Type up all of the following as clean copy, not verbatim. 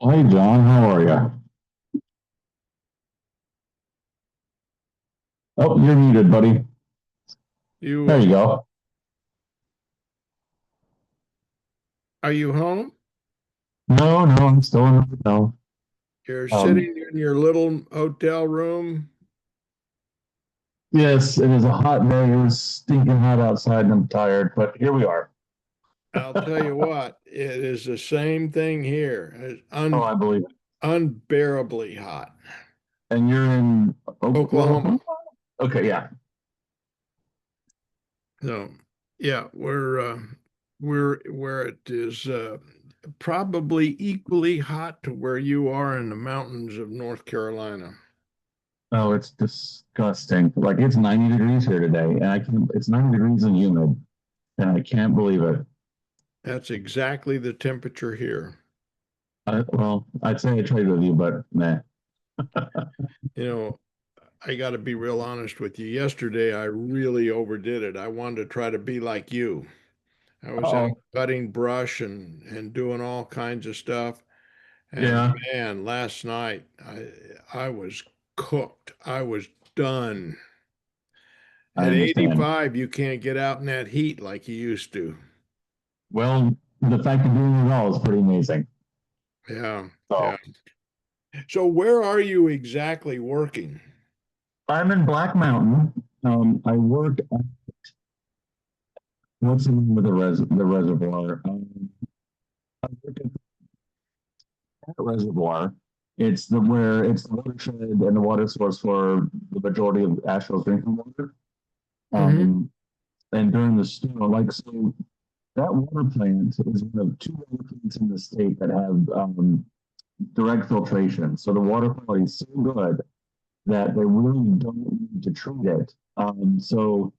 Hey John, how are you? Oh, you're muted, buddy. You There you go. are you home? No, no, I'm still in the hotel. You're Um, sitting in your little hotel room. yes, it is a hot day. It was stinking hot outside, and I'm tired, but here we are. I'll tell you what, it is the same thing here. It's Oh, I believe it. unbearably hot. And you're in Oklahoma? Oklahoma. Okay, yeah. So, yeah, we're where it is probably equally hot to where you are in the mountains of North Carolina. Oh, it's disgusting. Like it's 90 degrees here today, and I can. It's 90 degrees and humid, and I can't believe it. That's exactly the temperature here. Well, I'd say I trade with you, but nah. You know, I got to be real honest with you. Yesterday, I really overdid it. I wanted to try to be like you. I was out Oh, cutting brush and doing all kinds of stuff. And yeah, man, last night I was cooked. I was done. I At understand. 85, you can't get out in that heat like you used to. Well, the fact of doing it all is pretty amazing. Yeah, yeah. So. So where are you exactly working? I'm in Black Mountain. I work at what's the name of the reservoir? I work at that reservoir. It's the where it's the watershed and the water source for the majority of Asheville's drinking water. Hmm. Um, and during the storm, like so, that water plant is one of two water plants in the state that have direct filtration. So the water quality is so good that they really don't need to treat it. So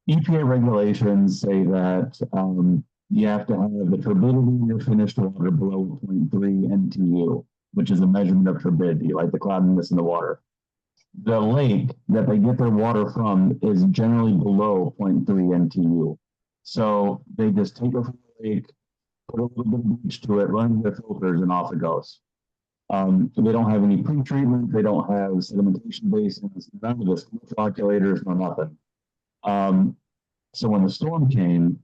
EPA regulations say that you have to have the turbidity in your finished water below zero point 0.3 NTU, which is a measurement of turbidity, like the cloudiness in the water. The lake that they get their water from is generally below zero point 0.3 NTU. So they just take it from the lake, put a little bit of bleach to it, run their filters, and off it goes. They don't have any pre-treatment. They don't have sedimentation basins, none of this, no flocculators, no nothing. Um, so when the storm came,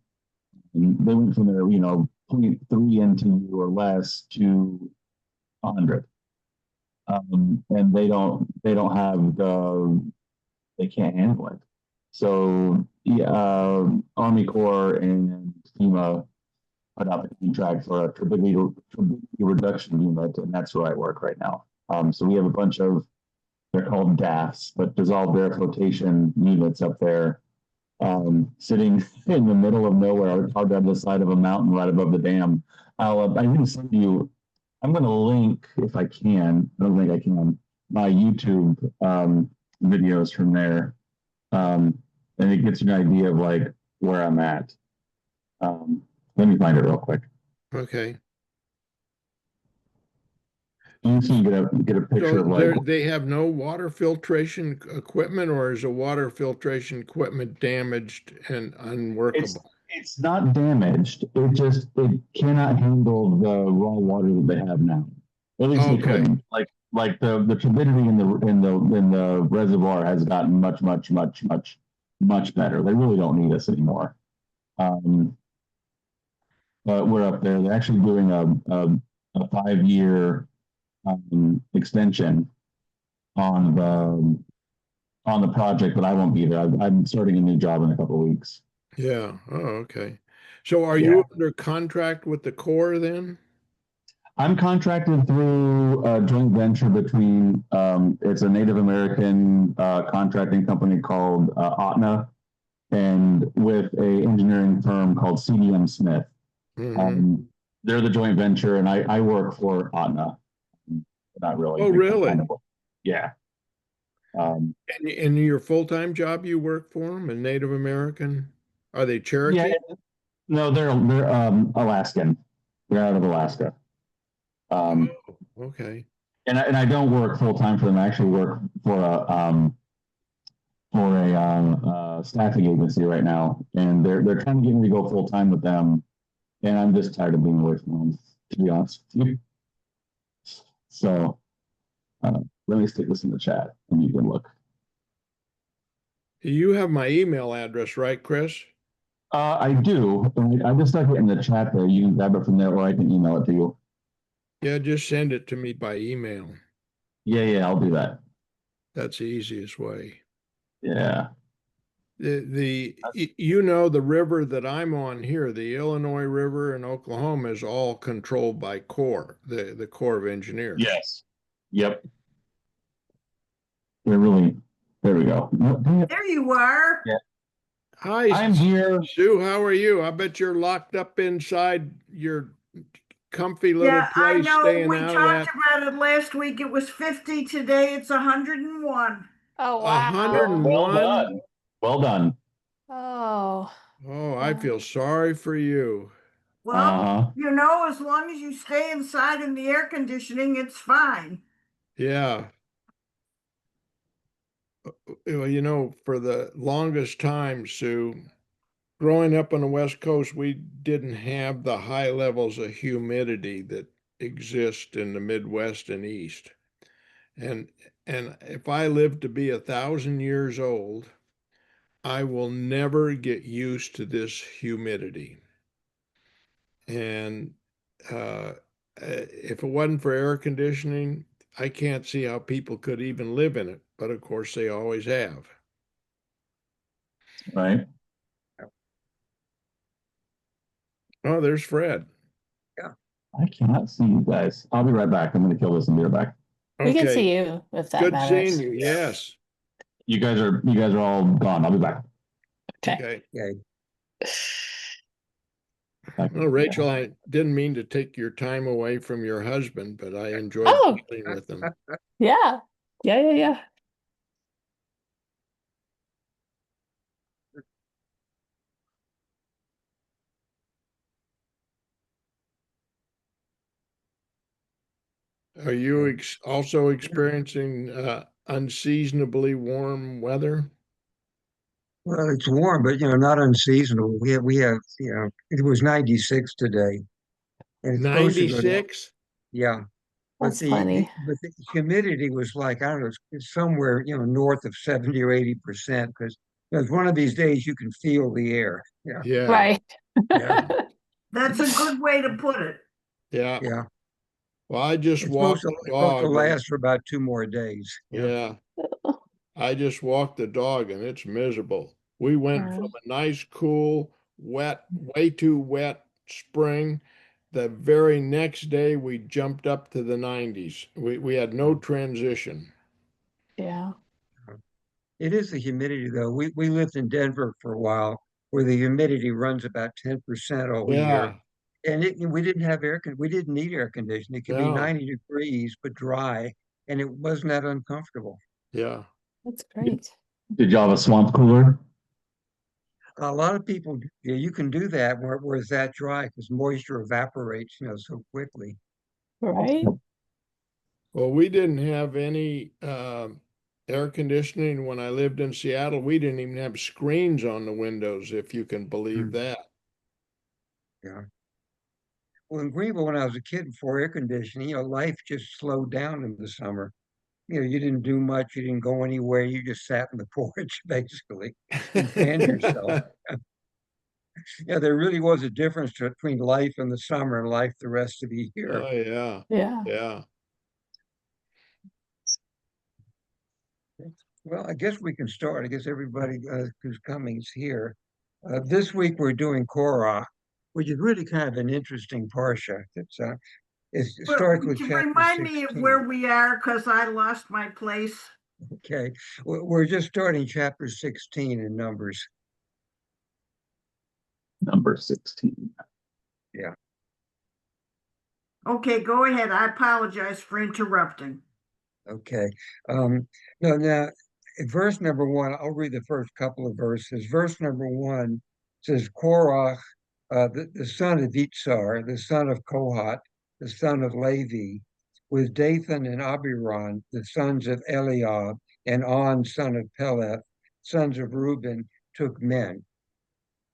they went from their, zero point 0.3 NTU or less to 100. And they don't have they can't handle it. So yeah, Army Corps and FEMA put out the contract for a turbidity reduction unit, and that's where I work right now. So we have a bunch of, they're called DAFs, but dissolved air flotation units up there, sitting in the middle of nowhere, out on the side of a mountain right above the dam. I can send you. I'm going to link if I can. I don't think I can. My YouTube videos from there, um, and it gets you an idea of like where I'm at. Um, Let me find it real quick. Okay. You can get a picture So of like they have no water filtration equipment, or is the water filtration equipment damaged and it's unworkable? it's not damaged. It cannot handle the raw water that they have now. At least they Okay. couldn't. Like the turbidity in the reservoir has gotten much better. They really don't need us anymore. Um, but we're up there. They're actually doing a 5 year extension on the project, but I won't be there. I'm starting a new job in a couple of weeks. Yeah. Oh, okay. So are Yeah. you under contract with the Corps then? I'm contracted through a joint venture between it's a Native American contracting company called OTNA and with a engineering firm called CDM Smith. Hmm. Um, they're the joint venture, and I work for OTNA. Not really, Oh, but I kind really? of work. Yeah. Um, And in your full-time job, you work for them, and Native American? Are they yeah. Cherokee? No, they're Alaskan. They're out of Alaska. Um, Oh, okay. and I don't work full time for them. I actually work for a staffing agency right now, and they're trying to get me to go full time with them, and I'm just tired of being away from them. To be honest with you. So let me stick this in the chat and you can look. You have my email address, right, Chris? I do. I just stuck it in the chat there. You can grab it from there, or I can email it to you. Yeah, just send it to me by email. Yeah, I'll do that. That's the easiest way. Yeah. The you know, the river that I'm on here, the Illinois River in Oklahoma, is all controlled by Corps, the Corps of Engineers. Yes. Yep. They're really. There we go. There you are. Yeah. Hi, I'm here. Sue. How are you? I bet you're locked up inside your comfy little Yeah, I place, know. staying We out of talked that. about it last week. It was 50. Today it's 101. Oh, wow. Well 101? done. Well done. Oh, Oh, I feel sorry for you. Well, as long as you stay inside in the air conditioning, it's fine. Yeah. Well, for the longest time, Sue, growing up on the West Coast, we didn't have the high levels of humidity that exist in the Midwest and East. And if I live to be 1,000 years old, I will never get used to this humidity. And if it wasn't for air conditioning, I can't see how people could even live in it. But of course, they always have. Right. Oh, there's Fred. I cannot see you guys. I'll be right back. I'm going to kill this and be right back. we can Okay. see you if that Good matters. seeing you. Yes. You guys are all gone. I'll be back. Okay. Well, Rachel, I didn't mean to take your time away from your husband, but I enjoyed Oh. playing with him. Yeah. Yeah. Are you also experiencing unseasonably warm weather? Well, it's warm, but not unseasonable. We have it was 96 today, and it's supposed to go down. 96? Yeah, but That's plenty. the humidity was like, I don't know, it's somewhere north of 70 or 80% because it's one of these days you can feel the air. Yeah, Yeah. Right. yeah, That's a good way to put it. Yeah. yeah. Well, I just It's walked the supposed to dog. last for about 2 more days. Yeah. I just walked the dog and it's miserable. We went Yeah. from a nice, cool, wet, way too wet spring. The very next day, we jumped up to the 90s. We had no transition. Yeah. It is the humidity, though. We lived in Denver for a while, where the humidity runs about 10% all year. Yeah. And we didn't have we didn't need air conditioning. It could be No. 90 degrees, but dry, and it wasn't that uncomfortable. Yeah. That's great. Did y'all have a swamp cooler? A lot of people, you can do that where it's that dry because moisture evaporates, so quickly. Right. Well, we didn't have any air conditioning when I lived in Seattle. We didn't even have screens on the windows, if you can believe Mm. that. Yeah. Well, in Greenville, when I was a kid, before air conditioning, life just slowed down in the summer. You didn't do much. You didn't go anywhere. You just sat in the porch, basically, and fanned yourself. Yeah, there really was a difference between life in the summer and life the rest of the year. Oh, yeah. Yeah. Yeah. Well, I guess we can start. I guess everybody who's coming is here. This week we're doing Korah, which is really kind of an interesting parsha. It starts with Would you chapter remind me of 16. where we are? Because I lost my place. Okay, we're just starting chapter 16 in Numbers. Number 16. Yeah. Okay, go ahead. I apologize for interrupting. Okay. No, now, in verse number 1, I'll read the first couple of verses. Verse number 1 says, Korah, the son of Itzar, the son of Kohat, the son of Levi, with Dathan and Abiram, the sons of Eliab, and On, son of Peleth, sons of Reuben, took men.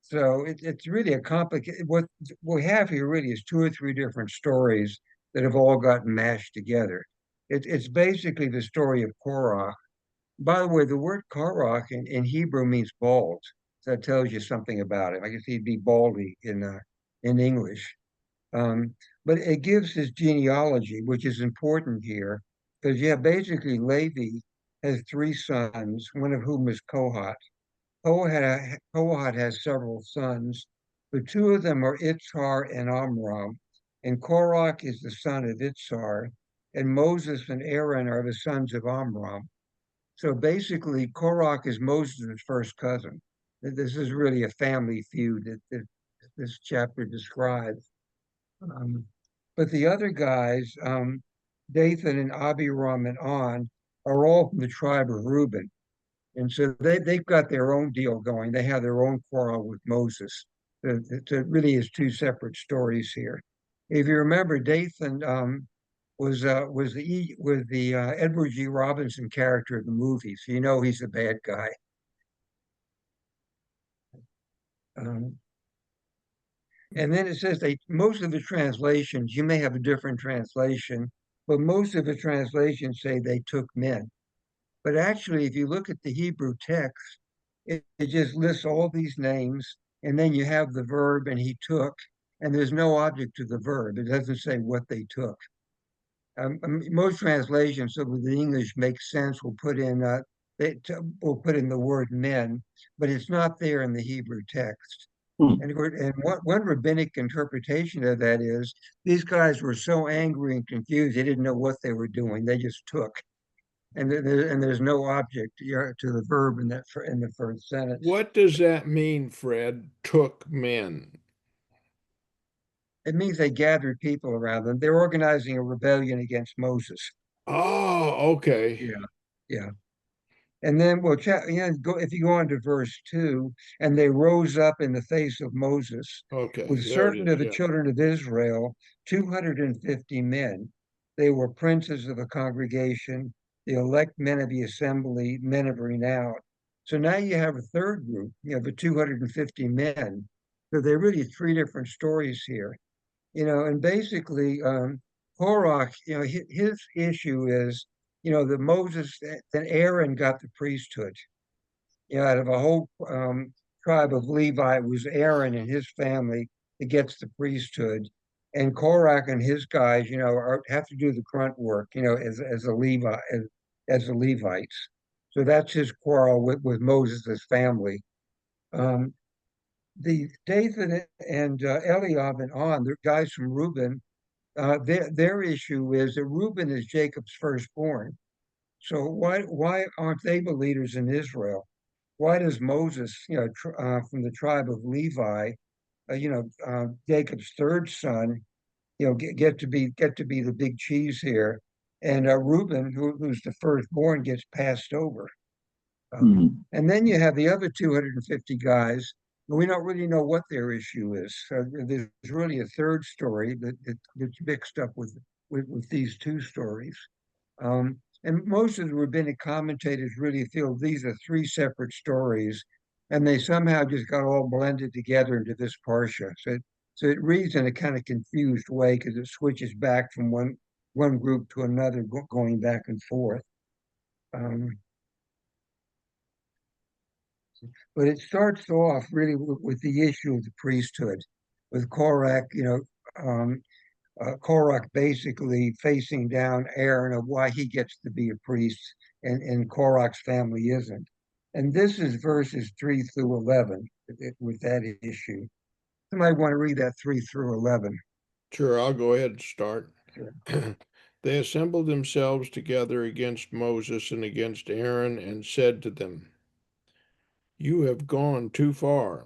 So it's really a complicated, what we have here really is 2 or 3 different stories that have all gotten mashed together. It's basically the story of Korah. By the way, the word Korah in Hebrew means bald. So that tells you something about him. I guess he'd be baldy in English. Um, but it gives his genealogy, which is important here, because yeah, basically Levi has three sons, one of whom is Kohat. Kohat has several sons, but two of them are Itzhar and Amram, and Korach is the son of Itzhar, and Moses and Aaron are the sons of Amram. So basically, Korach is Moses' first cousin. This is really a family feud that this chapter describes. Um, but the other guys, Dathan and Abiram and On, are all from the tribe of Reuben. And so they've got their own deal going. They have their own quarrel with Moses. It really is two separate stories here. If you remember, Dathan was the Edward G. Robinson character of the movie, so you know he's a bad guy. Um, and then it says most of the translations, you may have a different translation, but most of the translations say they took men. But actually, if you look at the Hebrew text, it just lists all these names, and then you have the verb and he took, and there's no object to the verb. It doesn't say what they took. Most translations, so that the English makes sense, will put in the word men, but it's not there in the Hebrew text. And one rabbinic interpretation of that is these guys were so angry and confused they didn't know what they were doing. They just took, and there's no object to the verb in the first sentence. What does that mean, Fred? Took men. It means they gathered people around them. They're organizing a rebellion against Moses. Oh, okay. Yeah, yeah. And then, well, if you go on to verse 2, and they rose up in the face of Moses Okay, with there it certain of is. the Yeah. children of Israel, 250 men. They were princes of the congregation, the elect men of the assembly, men of renown. So now you have a third group, the 250 men. So they're really three different stories here. And basically, Korach, his issue is, that Moses and Aaron got the priesthood. Out of a whole tribe of Levi, it was Aaron and his family that gets the priesthood, and Korach and his guys, have to do the grunt work, as a Levi, as the Levites. So that's his quarrel with Moses' family. The Dathan and Eliab and On, they're guys from Reuben. Their issue is that Reuben is Jacob's firstborn. So why aren't they the leaders in Israel? Why does Moses, from the tribe of Levi, Jacob's third son, get to be the big cheese here, and Reuben, who's the firstborn, gets passed over. And then you have the other 250 guys. We don't really know what their issue is. There's really a third story that's mixed up with these two stories. And most of the rabbinic commentators really feel these are three separate stories, and they somehow just got all blended together into this parsha. So it reads in a kind of confused way because it switches back from one group to another, going back and forth. But it starts off really with the issue of the priesthood, with Korach, Korach basically facing down Aaron of why he gets to be a priest and Korach's family isn't. And this is verses 3 through 11 with that issue. Somebody want to read that 3 through 11? Sure, I'll go ahead and start. Sure. They assembled themselves together against Moses and against Aaron and said to them, "You have gone too far,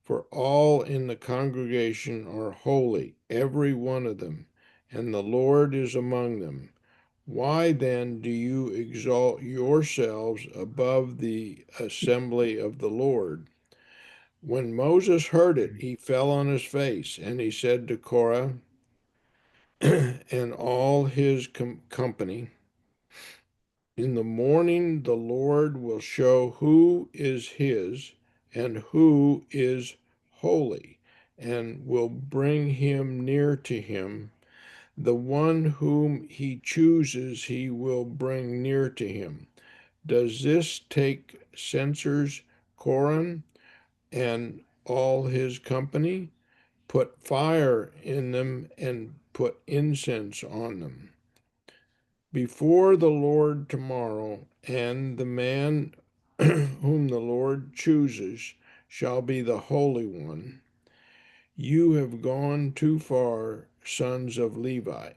for all in the congregation are holy, every one of them, and the Lord is among them. Why then do you exalt yourselves above the assembly of the Lord?" When Moses heard it, he fell on his face, and he said to Korah and all his company, "In the morning the Lord will show who is his and who is holy, and will bring him near to him. The one whom he chooses, he will bring near to him. Does this take censers, Coran, and all his company? Put fire in them and put incense on them. Before the Lord tomorrow, and the man whom the Lord chooses shall be the Holy One. You have gone too far, sons of Levi.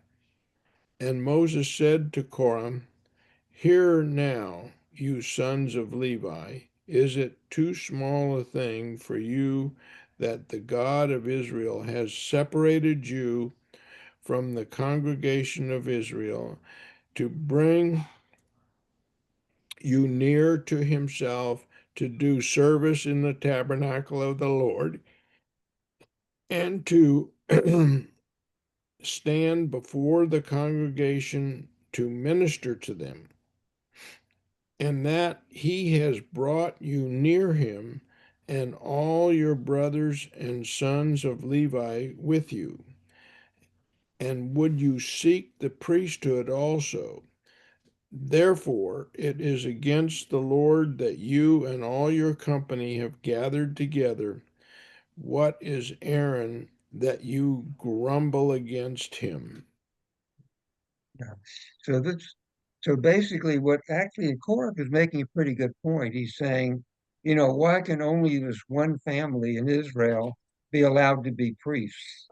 And Moses said to Korah, Hear now, you sons of Levi, is it too small a thing for you that the God of Israel has separated you from the congregation of Israel to bring you near to himself to do service in the tabernacle of the Lord and to stand before the congregation to minister to them, and that he has brought you near him and all your brothers and sons of Levi with you? And would you seek the priesthood also? Therefore, it is against the Lord that you and all your company have gathered together. What is Aaron that you grumble against him? Yeah. So that's so basically what actually Korah is making a pretty good point. He's saying, why can only this one family in Israel be allowed to be priests?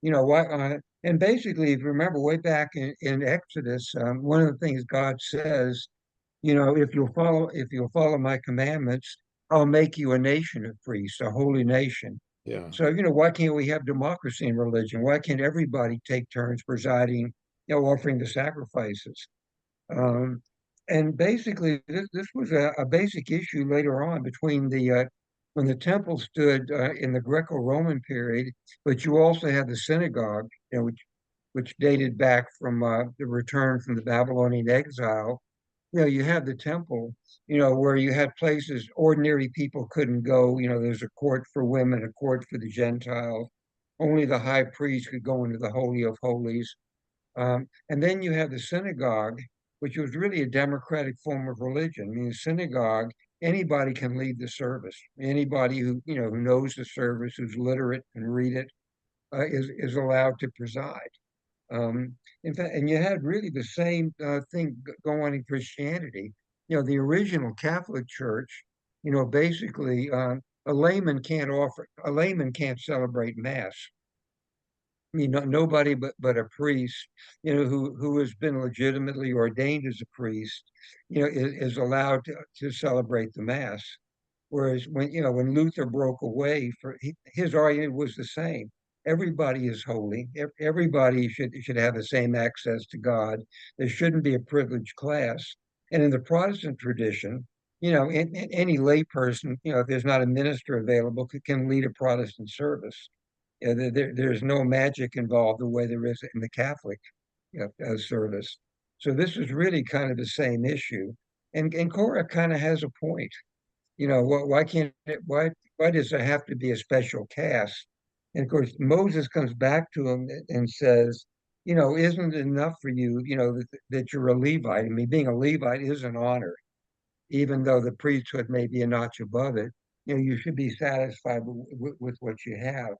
Why? And basically, if you remember way back in Exodus, one of the things God says, if you'll follow my commandments, I'll make you a nation of priests, a holy nation. Yeah, So, why can't we have democracy in religion? Why can't everybody take turns presiding, offering the sacrifices? Um, and basically, this was a basic issue later on between when the temple stood in the Greco-Roman period, but you also had the synagogue, which dated back from the return from the Babylonian exile. You had the temple, where you had places ordinary people couldn't go. There's a court for women, a court for the Gentiles. Only the high priest could go into the Holy of Holies. And then you have the synagogue, which was really a democratic form of religion. I mean, the synagogue, anybody can lead the service. Anybody who knows the service, who's literate and read it, is allowed to preside. Um, in fact, and you had really the same thing going on in Christianity. The original Catholic Church, basically a layman can't celebrate Mass. I mean, nobody but a priest, who has been legitimately ordained as a priest, is allowed to celebrate the Mass. Whereas when Luther broke away, his argument was the same. Everybody is holy. Everybody should have the same access to God. There shouldn't be a privileged class. And in the Protestant tradition, any lay person, if there's not a minister available, can lead a Protestant service. There's no magic involved the way there is in the Catholic service. So this is really kind of the same issue. And Cora kind of has a point. Why can't it, why does there have to be a special caste? And of course, Moses comes back to him and says, isn't it enough for you, that you're a Levite? I mean, being a Levite is an honor, even though the priesthood may be a notch above it. You should be satisfied with what you have.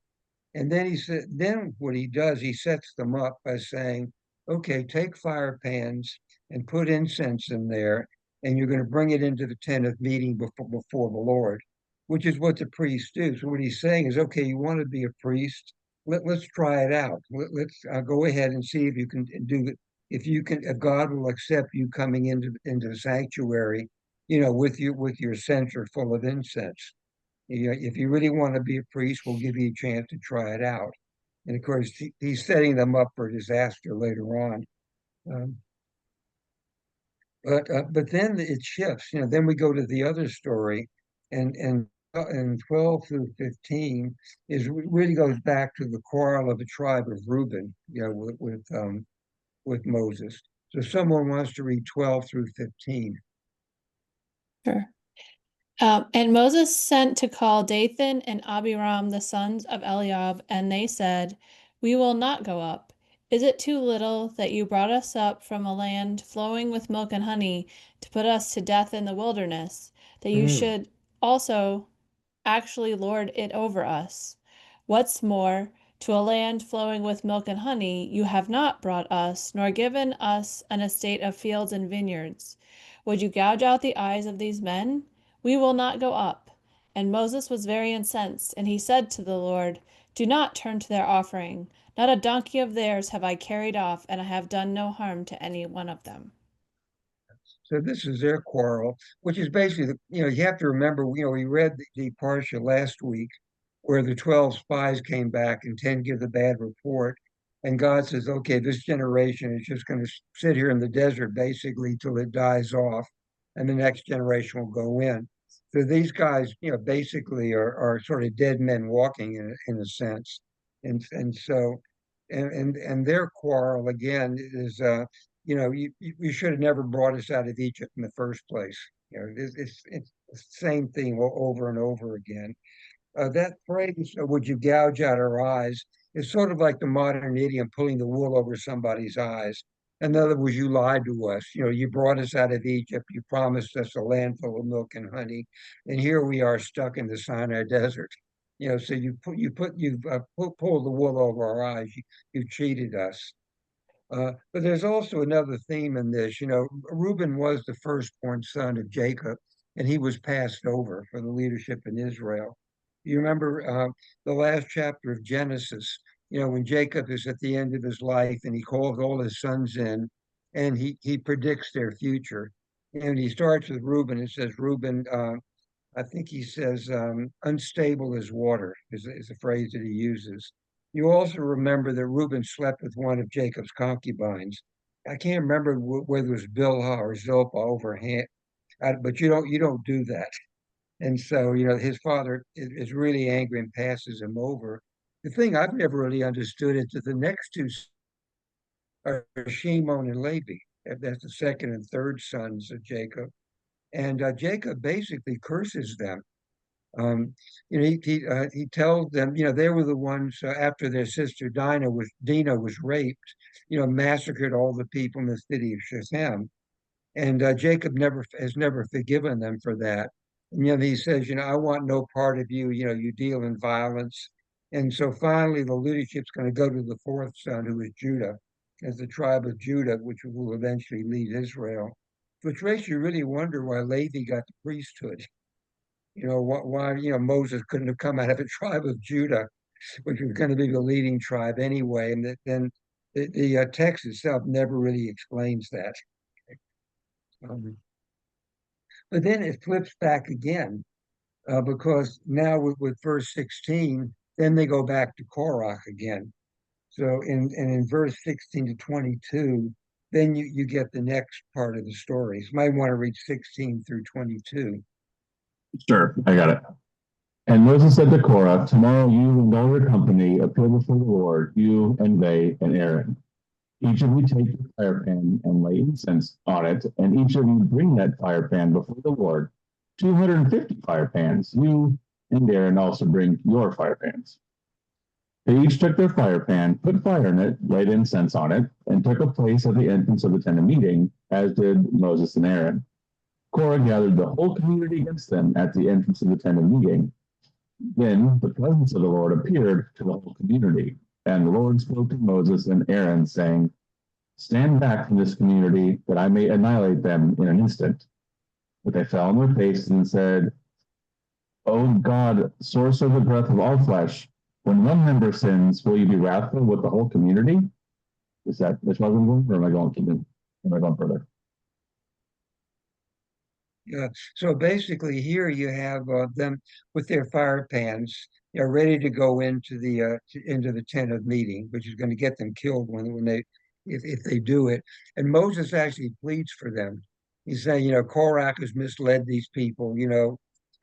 And then then what he does, he sets them up by saying, okay, take fire pans and put incense in there, and you're going to bring it into the tent of meeting before the Lord, which is what the priests do. So what he's saying is, okay, you want to be a priest? Let's try it out. Let's go ahead and see if you can do it. If God will accept you coming into the sanctuary, with your censer full of incense. If you really want to be a priest, we'll give you a chance to try it out. And of course, he's setting them up for disaster later on. Um, but then it shifts. Then we go to the other story, and 12 through 15 really goes back to the quarrel of the tribe of Reuben, with Moses. So someone wants to read 12 through 15. Sure. And Moses sent to call Dathan and Abiram, the sons of Eliab, and they said, We will not go up. Is it too little that you brought us up from a land flowing with milk and honey to put us to death in the wilderness, that you Mm. should also actually lord it over us? What's more, to a land flowing with milk and honey you have not brought us, nor given us an estate of fields and vineyards. Would you gouge out the eyes of these men? We will not go up. And Moses was very incensed, and he said to the Lord, Do not turn to their offering. Not a donkey of theirs have I carried off, and I have done no harm to any one of them. So this is their quarrel, which is basically, you have to remember, we read the Parsha last week where the 12 spies came back and 10 give the bad report. And God says, okay, this generation is just going to sit here in the desert basically till it dies off, and the next generation will go in. So these guys, basically are sort of dead men walking in a sense. And so, and their quarrel again is, you should have never brought us out of Egypt in the first place. It's the same thing over and over again. That phrase, would you gouge out our eyes, is sort of like the modern idiom, pulling the wool over somebody's eyes. In other words, you lied to us. You brought us out of Egypt. You promised us a land full of milk and honey, and here we are stuck in the Sinai desert. So pulled the wool over our eyes. You cheated us. But there's also another theme in this. Reuben was the firstborn son of Jacob, and he was passed over for the leadership in Israel. You remember the last chapter of Genesis, when Jacob is at the end of his life and he calls all his sons in and he predicts their future. And he starts with Reuben. It says, Reuben, I think he says, unstable as water is a phrase that he uses. You also remember that Reuben slept with one of Jacob's concubines. I can't remember whether it was Bilhah or Zilpah overhand, but you don't do that. And so, his father is really angry and passes him over. The thing I've never really understood is that the next two are Shimon and Levi. That's the second and third sons of Jacob. And Jacob basically curses them. He tells them, they were the ones after their sister Dinah was raped, massacred all the people in the city of Shechem, and Jacob has never forgiven them for that. And he says, I want no part of you. You deal in violence, and so finally the leadership's going to go to the fourth son, who is Judah, as the tribe of Judah, which will eventually lead Israel. Which makes you really wonder why Levi got the priesthood. Why Moses couldn't have come out of a tribe of Judah, which was going to be the leading tribe anyway, and then the text itself never really explains that. But then it flips back again, because now with verse 16, then they go back to Korach again. So in verse 16 to 22, then you get the next part of the story. So you might want to read 16 through 22. Sure, I got it. And Moses said to Korah, Tomorrow you and all your company appear before the Lord, you and they and Aaron. Each of you take your fire pan and lay incense on it, and each of you bring that fire pan before the Lord. 250 fire pans. You and Aaron also bring your fire pans. They each took their fire pan, put fire in it, laid incense on it, and took a place at the entrance of the tent of meeting, as did Moses and Aaron. Korah gathered the whole community against them at the entrance of the tent of meeting. Then the presence of the Lord appeared to the whole community, and the Lord spoke to Moses and Aaron, saying, Stand back from this community, that I may annihilate them in an instant. But they fell on their faces and said, O God, source of the breath of all flesh, when one member sins, will you be wrathful with the whole community? Is that this wasn't going, or am I going further? Yeah. So basically, here you have them with their fire pans. They're ready to go into the tent of meeting, which is going to get them killed if they do it. And Moses actually pleads for them. He's saying, Korach has misled these people.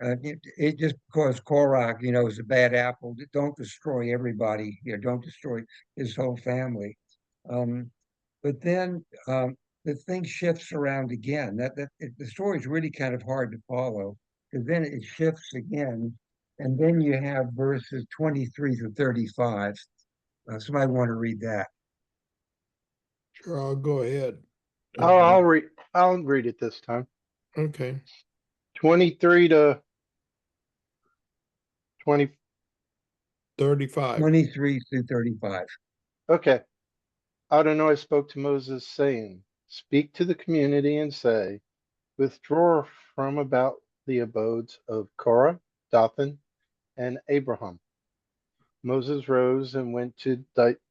It just because Korach, is a bad apple. Don't destroy everybody. Don't destroy his whole family. But then the thing shifts around again. The story is really kind of hard to follow, because then it shifts again, and then you have verses 23 to 35. Somebody want to read that? Sure, I'll go ahead. I'll read it this time. Okay. 23 to 20. 35. 23 through 35. Okay. Adonai spoke to Moses, saying, "Speak to the community and say, withdraw from about the abodes of Korah, Dathan, and Abraham." Moses rose and went to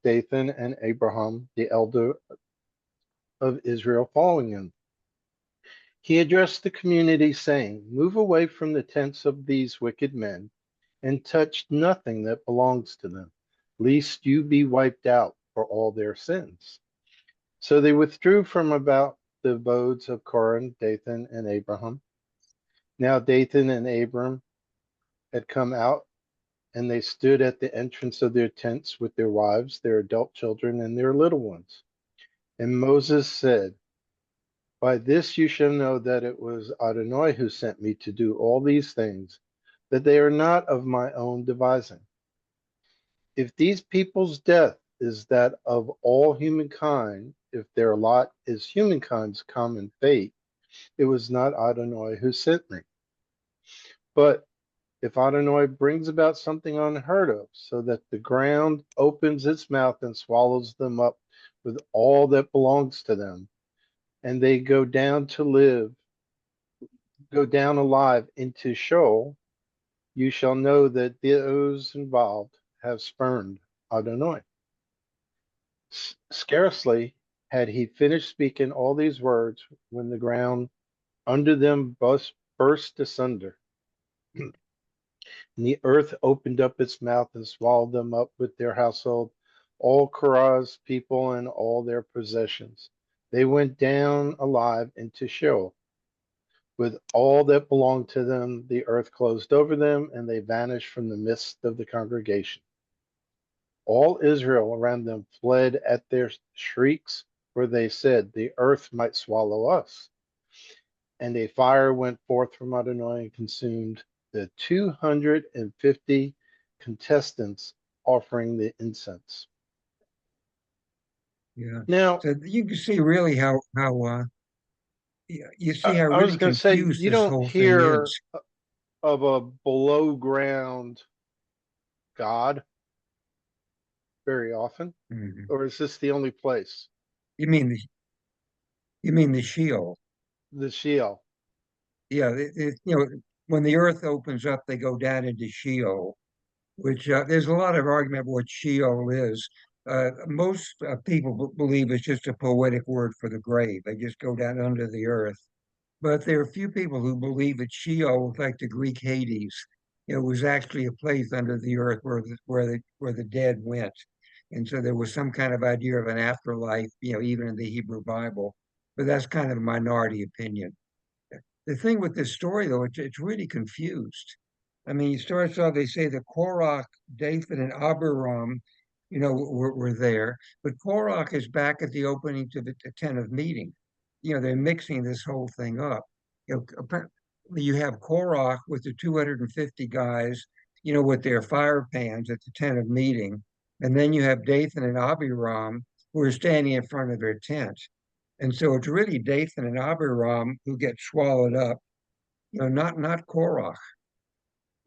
Dathan and Abraham, the elder of Israel, following him. He addressed the community, saying, "Move away from the tents of these wicked men and touch nothing that belongs to them, lest you be wiped out for all their sins." So they withdrew from about the abodes of Korah, Dathan, and Abraham. Now Dathan and Abram had come out, and they stood at the entrance of their tents with their wives, their adult children, and their little ones. And Moses said, "By this you shall know that it was Adonai who sent me to do all these things, that they are not of my own devising. If these people's death is that of all humankind, if their lot is humankind's common fate, it was not Adonai who sent me. But if Adonai brings about something unheard of, so that the ground opens its mouth and swallows them up with all that belongs to them, and they go down alive into Sheol, you shall know that those involved have spurned Adonai." Scarcely had he finished speaking all these words when the ground under them burst asunder, and the earth opened up its mouth and swallowed them up with their household, all Korah's people and all their possessions. They went down alive into Sheol. With all that belonged to them, the earth closed over them, and they vanished from the midst of the congregation. All Israel around them fled at their shrieks, for they said, "The earth might swallow us." And a fire went forth from Adonai and consumed the 250 contestants offering the incense. Yeah. Now, So you can see really how you see how I was really going to say, confused you this don't whole thing hear is. of a below ground God very often, Mhm. or is this the only place? You mean the you mean the Sheol? The Sheol. Yeah, when the earth opens up, they go down into Sheol, which there's a lot of argument what Sheol is. Most people believe it's just a poetic word for the grave. They just go down under the earth. But there are a few people who believe that Sheol, like the Greek Hades, was actually a place under the earth where the dead went. And so there was some kind of idea of an afterlife, even in the Hebrew Bible. But that's kind of a minority opinion. The thing with this story, though, it's really confused. I mean, it starts off, they say that Korach, Dathan, and Abiram, were there, but Korach is back at the opening to the tent of meeting. They're mixing this whole thing up. Apparently you have Korach with the 250 guys, with their fire pans at the tent of meeting, and then you have Dathan and Abiram who are standing in front of their tent. And so it's really Dathan and Abiram who get swallowed up, not Korach.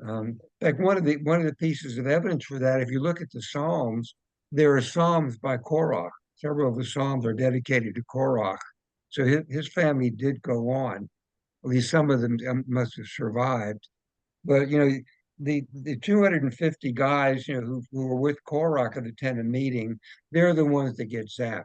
In fact, one of the pieces of evidence for that, if you look at the Psalms, there are Psalms by Korach. Several of the Psalms are dedicated to Korach. So his family did go on. At least some of them must have survived. But the 250 guys, who were with Korach at the tent of meeting, they're the ones that get zapped.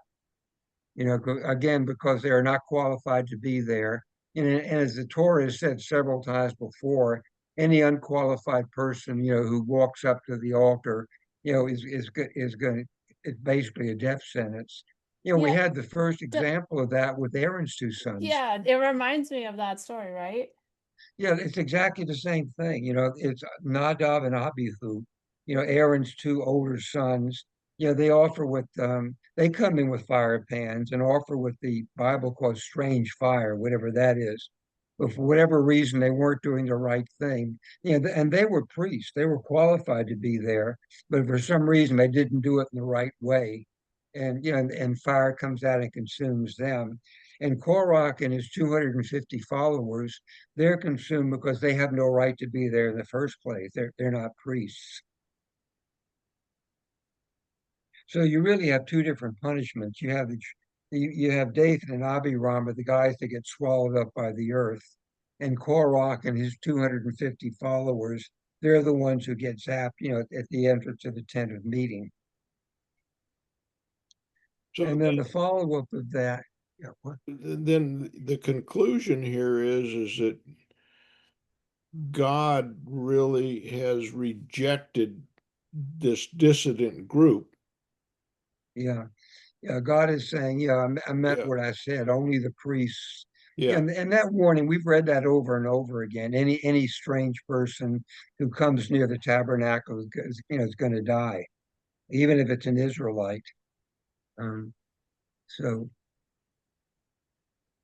Again, because they are not qualified to be there. And as the Torah has said several times before, any unqualified person, who walks up to the altar, is going it's basically a death sentence. We Yeah, had the first example of that with Aaron's two sons. yeah, it reminds me of that story, right? Yeah, it's exactly the same thing. It's Nadav and Abihu, Aaron's two older sons. They offer they come in with fire pans and offer what the Bible calls strange fire, whatever that is. But for whatever reason, they weren't doing the right thing. And they were priests. They were qualified to be there, but for some reason, they didn't do it in the right way. and and fire comes out and consumes them. And Korach and his 250 followers, they're consumed because they have no right to be there in the first place. They're not priests. So you really have two different punishments. You have Dathan and Abiram, the guys that get swallowed up by the earth, and Korach and his 250 followers. They're the ones who get zapped, at the entrance of the tent of meeting. So And then the follow-up of that, then the conclusion here is that God really has rejected this dissident group. yeah, God is saying, I meant Yeah. what I said. Only the priests. Yeah. And that warning, we've read that over and over again. Any strange person who comes near the tabernacle is going to die, even if it's an Israelite. So,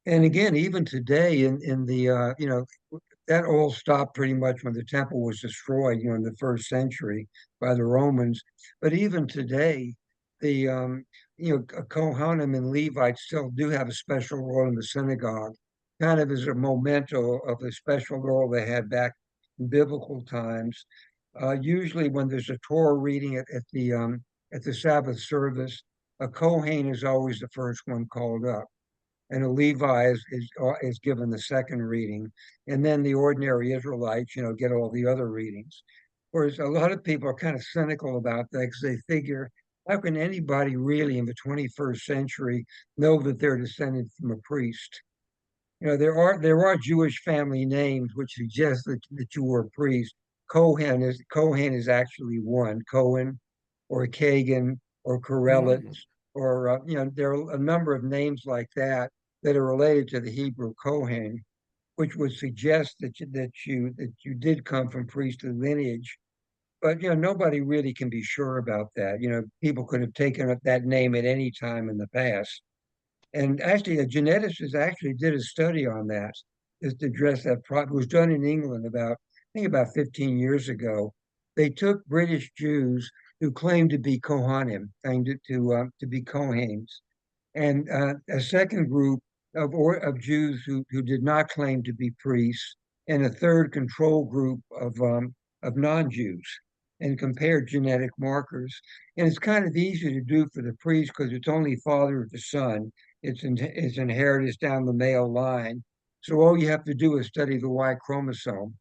and again, even today in the that all stopped pretty much when the temple was destroyed, in the first century by the Romans. But even today, the Kohanim and Levites still do have a special role in the synagogue, kind of as a memento of the special role they had back in biblical times. Usually, when there's a Torah reading at the Sabbath service, a Kohen is always the first one called up, and a Levi is given the second reading, and then the ordinary Israelites, get all the other readings. Whereas a lot of people are kind of cynical about that because they figure, how can anybody really in the 21st century know that they're descended from a priest? There are Jewish family names which suggest that you were a priest. Kohen is actually one, Cohen, or Kagan, or Corelitz, or there are a number of names like that are related to the Hebrew Kohen, which would suggest that you did come from priestly lineage. But nobody really can be sure about that. People could have taken up that name at any time in the past. And actually, a geneticist actually did a study on that, is to address that problem. It was done in England I think about 15 years ago. They took British Jews who claimed to be Kohanim, claimed to be Kohens, and a second group of Jews who did not claim to be priests, and a third control group of non-Jews, and compared genetic markers. And it's kind of easy to do for the priest because it's only father to son. It's inheritance down the male line. So all you have to do is study the Y chromosome,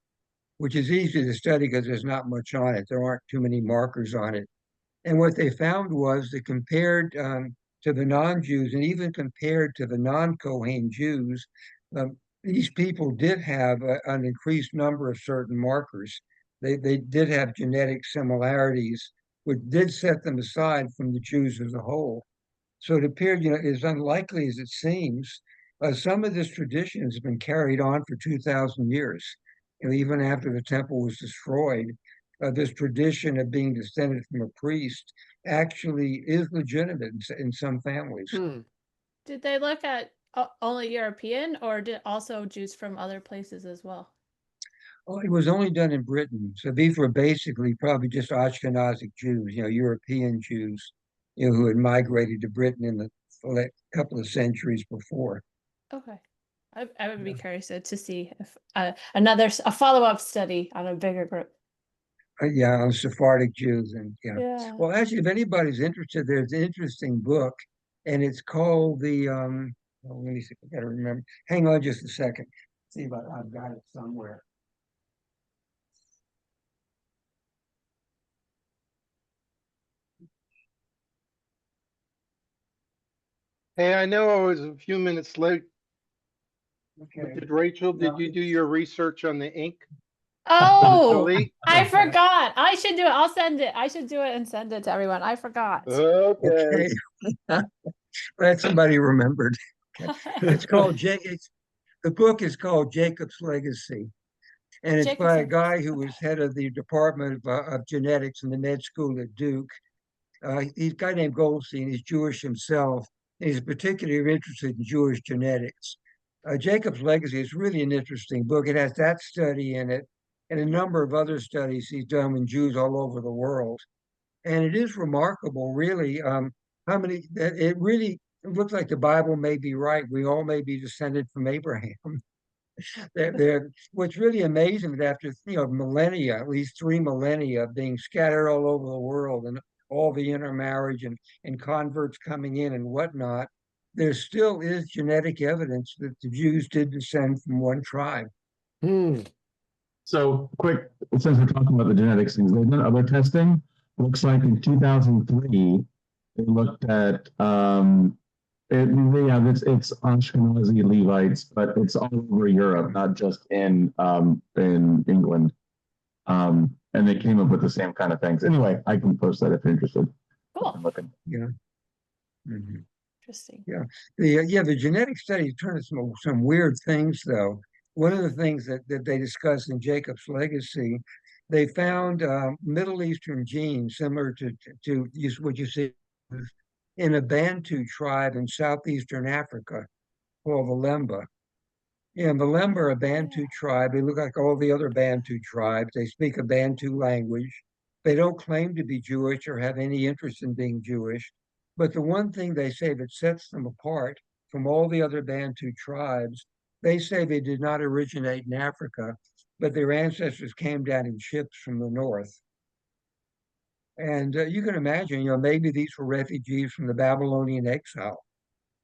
which is easy to study because there's not much on it. There aren't too many markers on it. And what they found was that compared to the non-Jews, and even compared to the non-Kohen Jews, these people did have an increased number of certain markers. They did have genetic similarities, which did set them aside from the Jews as a whole. So it appeared, as unlikely as it seems, some of this tradition has been carried on for 2,000 years. Even after the temple was destroyed, this tradition of being descended from a priest actually is legitimate in some families. Did they look at only European, or did also Jews from other places as well? Oh, it was only done in Britain. So these were basically probably just Ashkenazic Jews, European Jews, who had migrated to Britain in the couple of centuries before. Okay. I would be curious to see if a follow-up study on a bigger group. On Sephardic Jews. And Yeah. Well, actually, if anybody's interested, there's an interesting book, and it's called let me see, I gotta remember. Hang on just a second. See if I've got it somewhere. Hey, I know I was a few minutes late. Okay. Rachel, did you do your research on the ink? Oh, I forgot. I should do it. I'll send it. I should do it and send it to everyone. I forgot. Okay. Glad somebody remembered. Okay. It's called the book is called Jacob's Legacy. And it's by a guy who was head of the Department of Genetics in the med school at Duke. He's a guy named Goldstein. He's Jewish himself. And he's particularly interested in Jewish genetics. Jacob's Legacy is really an interesting book. It has that study in it and a number of other studies he's done with Jews all over the world. And it is remarkable, really. how many, that it really looks like the Bible may be right. We all may be descended from Abraham. What's really amazing is after, millennia, at least 3 millennia being scattered all over the world and all the intermarriage and converts coming in and whatnot, there still is genetic evidence that the Jews did descend from one tribe. Hmm. So quick, since we're talking about the genetics things, they've done other testing. Looks like in 2003, they looked at it's Ashkenazi Levites, but it's all over Europe, not just in England. And they came up with the same kind of things. Anyway, I can post that if you're interested. Cool. Looking. Yeah. Mhm. Interesting. Yeah. The genetic studies turn to some weird things though. One of the things that they discuss in Jacob's Legacy, they found Middle Eastern genes similar to what you see in a Bantu tribe in southeastern Africa called the Lemba. And the Lemba are a Bantu tribe. They look like all the other Bantu tribes. They speak a Bantu language. They don't claim to be Jewish or have any interest in being Jewish. But the one thing they say that sets them apart from all the other Bantu tribes, they say they did not originate in Africa, but their ancestors came down in ships from the north. And you can imagine, maybe these were refugees from the Babylonian exile,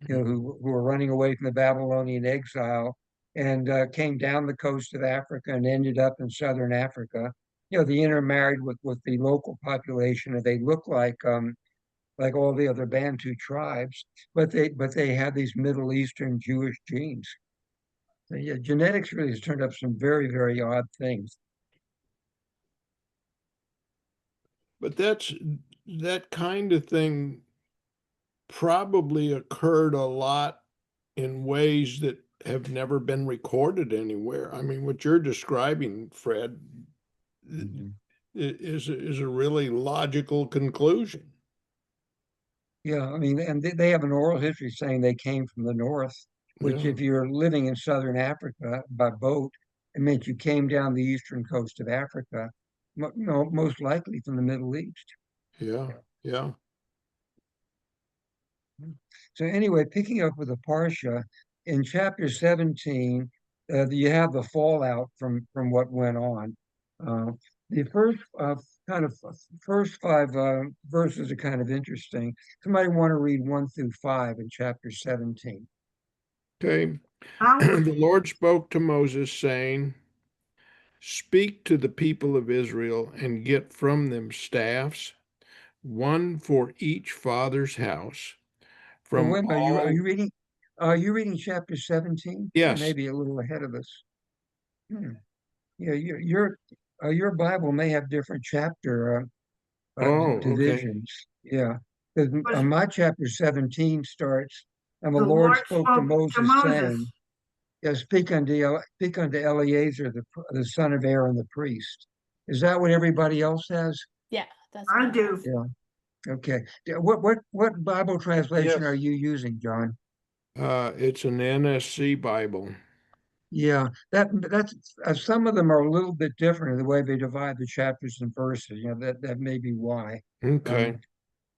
who were running away from the Babylonian exile and came down the coast of Africa and ended up in southern Africa. They intermarried with the local population, and they look like all the other Bantu tribes, but they have these Middle Eastern Jewish genes. So, yeah, genetics really has turned up some very, very odd things. But that kind of thing probably occurred a lot in ways that have never been recorded anywhere. I mean, what you're describing, Fred, is a really logical conclusion. Yeah, I mean, and they have an oral history saying they came from the north, which Yeah. if you're living in southern Africa by boat, it meant you came down the eastern coast of Africa, most likely from the Middle East. Yeah, yeah. So anyway, picking up with the Parsha, in chapter 17, you have the fallout from what went on. The first five verses are kind of interesting. Somebody want to read 1 through 5 in chapter 17. Okay. How, The Lord spoke to Moses, saying, "Speak to the people of Israel and get from them staffs, one for each father's house, Well, from wait a minute, are all." you reading? Are you reading chapter 17? You may Yes. be a little ahead of us. Yeah, your Bible may have different chapter Oh, okay. divisions. Yeah, because Was- my chapter 17 starts, and the the Lord Lord spoke to spoke to Moses, saying, Moses. "Yeah, speak unto Eleazar, the son of Aaron, the priest." Is that what everybody else has? Yeah, that's I what I do. have. Yeah. Okay. What Bible translation are Yes. you using, John? It's an NSC Bible. Yeah, that's some of them are a little bit different in the way they divide the chapters and verses. That may be why. Okay.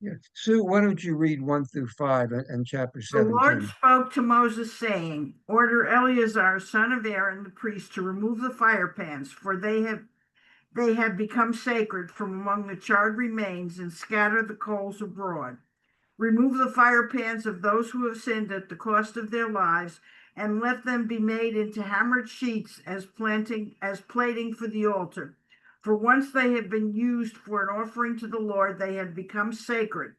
Yeah. Sue, why don't you read 1 through 5 and chapter The Lord 17? spoke to Moses, saying, "Order Eleazar, son of Aaron, the priest, to remove the fire pans, for they have become sacred from among the charred remains, and scatter the coals abroad. Remove the fire pans of those who have sinned at the cost of their lives, and let them be made into hammered sheets as plating for the altar. For once they have been used for an offering to the Lord, they have become sacred,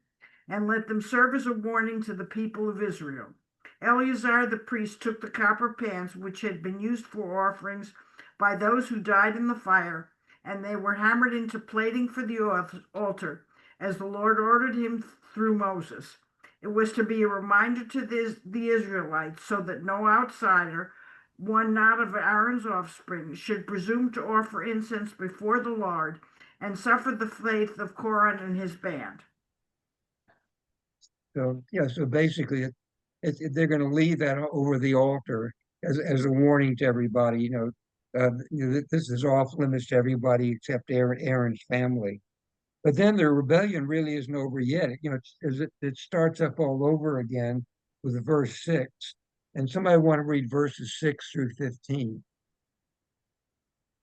and let them serve as a warning to the people of Israel." Eleazar the priest took the copper pans which had been used for offerings by those who died in the fire, and they were hammered into plating for the altar, as the Lord ordered him through Moses. It was to be a reminder to the Israelites, so that no outsider, one not of Aaron's offspring, should presume to offer incense before the Lord and suffer the fate of Korah and his band. So yeah, so basically, they're going to leave that over the altar as a warning to everybody. This is off limits to everybody except Aaron's family. But then the rebellion really isn't over yet. It starts up all over again with verse 6. And somebody want to read verses 6 through 15.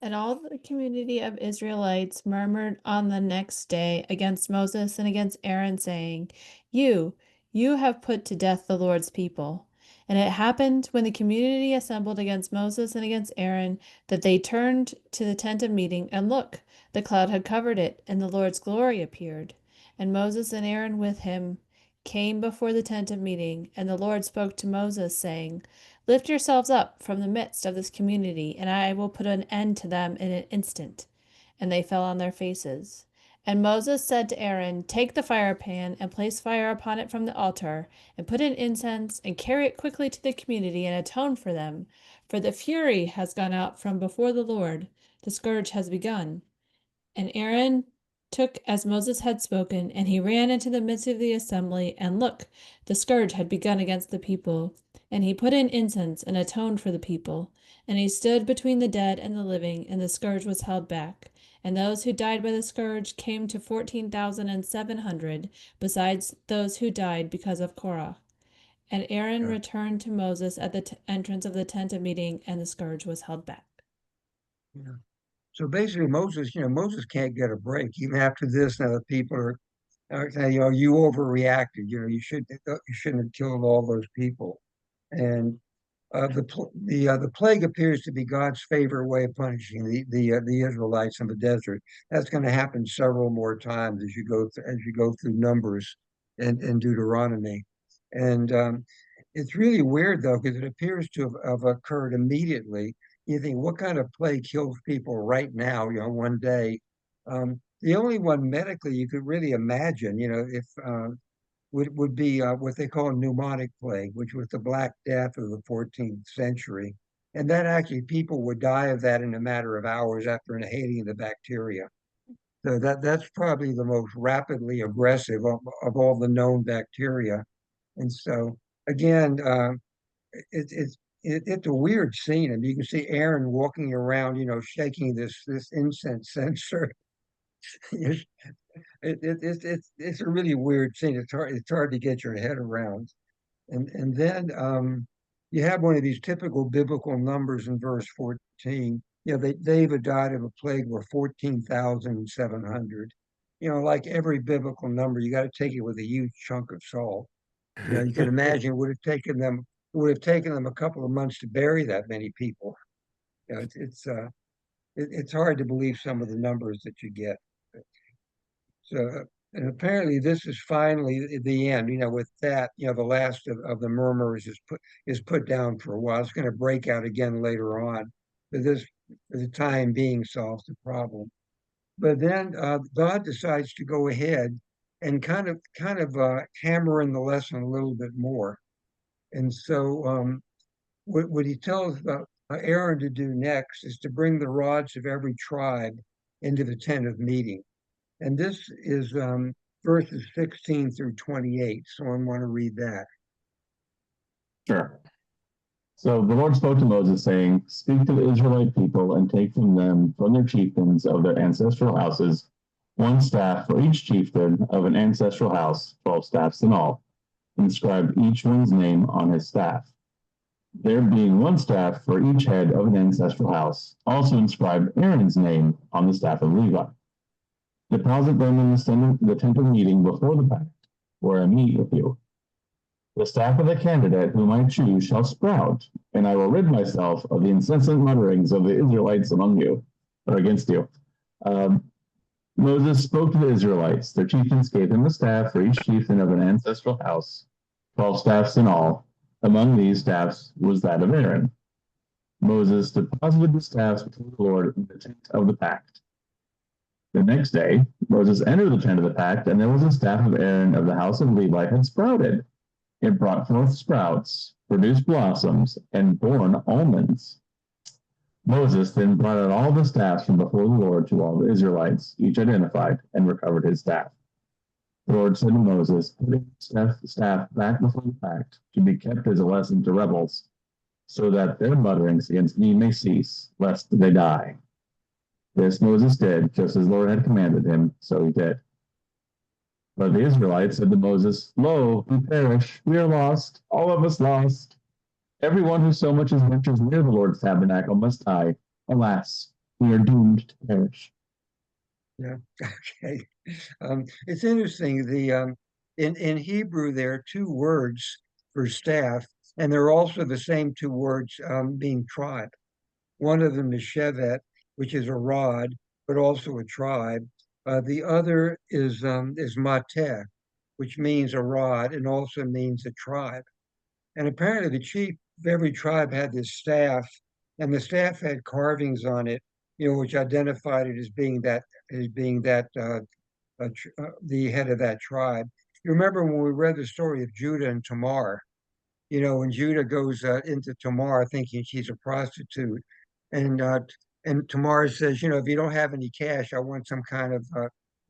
And all the community of Israelites murmured on the next day against Moses and against Aaron, saying, You have put to death the Lord's people. And it happened when the community assembled against Moses and against Aaron that they turned to the tent of meeting, and look, the cloud had covered it, and the Lord's glory appeared. And Moses and Aaron with him came before the tent of meeting, and the Lord spoke to Moses, saying, Lift yourselves up from the midst of this community, and I will put an end to them in an instant. And they fell on their faces. And Moses said to Aaron, Take the fire pan and place fire upon it from the altar, and put in incense, and carry it quickly to the community, and atone for them. For the fury has gone out from before the Lord, the scourge has begun. And Aaron took as Moses had spoken, and he ran into the midst of the assembly, and look, the scourge had begun against the people. And he put in incense and atoned for the people. And he stood between the dead and the living, and the scourge was held back. And those who died by the scourge came to 14,700, besides those who died because of Korah. And Aaron returned to Moses at the entrance of the tent of meeting, and the scourge was held back. Yeah. So basically, Moses can't get a break. Even after this, now the people are saying, you overreacted. You shouldn't have killed all those people. And the plague appears to be God's favorite way of punishing the Israelites in the desert. That's going to happen several more times as you go through Numbers and Deuteronomy. And it's really weird though, because it appears to have occurred immediately. You think, what kind of plague kills people right now? One day. The only one medically you could really imagine, if would be what they call pneumonic plague, which was the Black Death of the 14th century. And that actually people would die of that in a matter of hours after inhaling the bacteria. So that's probably the most rapidly aggressive of all the known bacteria. And so again, it's a weird scene. And you can see Aaron walking around, shaking this incense censer. It's a really weird scene. It's hard to get your head around. And then you have one of these typical biblical numbers in verse 14. David died of a plague were 14,700. Like every biblical number, you got to take it with a huge chunk of salt. You can imagine it would have taken them a couple of months to bury that many people. It's hard to believe some of the numbers that you get. So, and apparently this is finally the end. With that, the last of the murmurs is put down for a while. It's going to break out again later on, but this, for the time being, solves the problem. But then God decides to go ahead and kind of hammer in the lesson a little bit more. And so, what he tells Aaron to do next is to bring the rods of every tribe into the tent of meeting. And this is verses 16 through 28. So I want to read that. Sure. So the Lord spoke to Moses, saying, Speak to the Israelite people and take from them, from their chieftains of their ancestral houses, one staff for each chieftain of an ancestral house, 12 staffs in all. Inscribe each one's name on his staff. There being one staff for each head of an ancestral house, also inscribe Aaron's name on the staff of Levi. Deposit them in the tent of meeting before the pact, where I meet with you. The staff of the candidate whom I choose shall sprout, and I will rid myself of the incessant mutterings of the Israelites among you, or against you. Moses spoke to the Israelites. Their chieftains gave him a staff for each chieftain of an ancestral house, 12 staffs in all. Among these staffs was that of Aaron. Moses deposited the staffs before the Lord in the tent of the pact. The next day, Moses entered the tent of the pact, and there was a staff of Aaron of the house of Levi had sprouted. It brought forth sprouts, produced blossoms, and borne almonds. Moses then brought out all the staffs from before the Lord to all the Israelites, each identified, and recovered his staff. The Lord said to Moses, Put the staff back before the pact to be kept as a lesson to rebels, so that their mutterings against me may cease, lest they die. This Moses did, just as the Lord had commanded him, so he did. But the Israelites said to Moses, Lo, we perish, we are lost, all of us lost. Everyone who so much as ventures near the Lord's tabernacle must die. Alas, we are doomed to perish. Yeah. Okay. It's interesting. In Hebrew there are two words for staff, and they're also the same two words being tribe. One of them is shevet, which is a rod, but also a tribe. The other is mateh, which means a rod and also means a tribe. And apparently, the chief of every tribe had this staff, and the staff had carvings on it, which identified it as being the head of that tribe. You remember when we read the story of Judah and Tamar? When Judah goes into Tamar thinking she's a prostitute, and uh, and Tamar says, if you don't have any cash, I want some kind of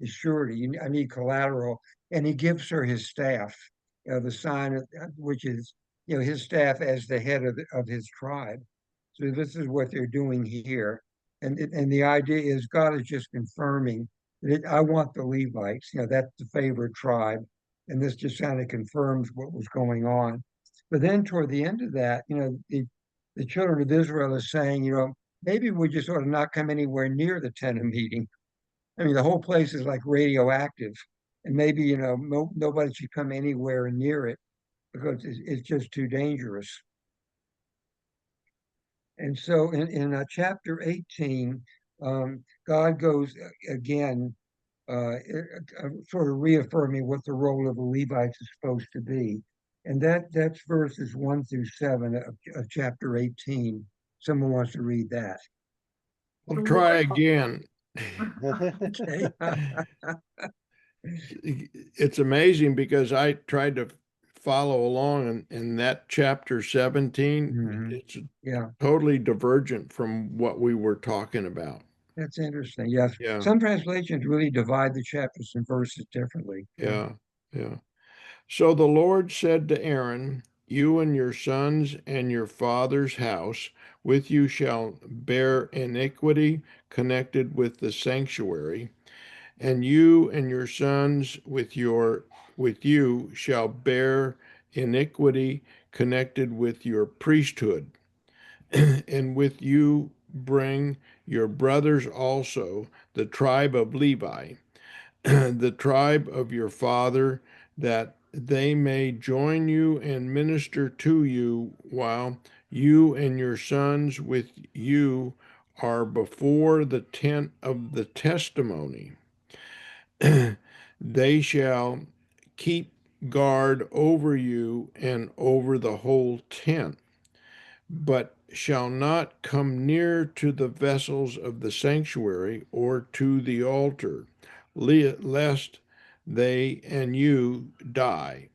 surety. I need collateral, and he gives her his staff, the sign which is his staff as the head of his tribe. So this is what they're doing here, and the idea is God is just confirming that I want the Levites. That's the favored tribe, and this just kind of confirms what was going on. But then toward the end of that, the children of Israel is saying, maybe we just ought to not come anywhere near the tent of meeting. I mean, the whole place is like radioactive, and maybe nobody should come anywhere near it because it's just too dangerous. And so in chapter 18, God goes again, sort of reaffirming what the role of the Levites is supposed to be. And that's verses 1 through 7 of chapter 18. Someone wants to read that. I'll try again. Okay. It's amazing because I tried to follow along in that chapter 17. Mhm. It's Yeah, totally divergent from what we were talking about. that's interesting. Yes. Yeah, Some translations really divide the chapters and verses differently. yeah, yeah. So the Lord said to Aaron, You and your sons and your father's house with you shall bear iniquity connected with the sanctuary, and you and your sons with you shall bear iniquity connected with your priesthood, and with you bring your brothers also, the tribe of Levi, the tribe of your father, that they may join you and minister to you while you and your sons with you are before the tent of the testimony. They shall keep guard over you and over the whole tent, but shall not come near to the vessels of the sanctuary or to the altar, lest they and you die.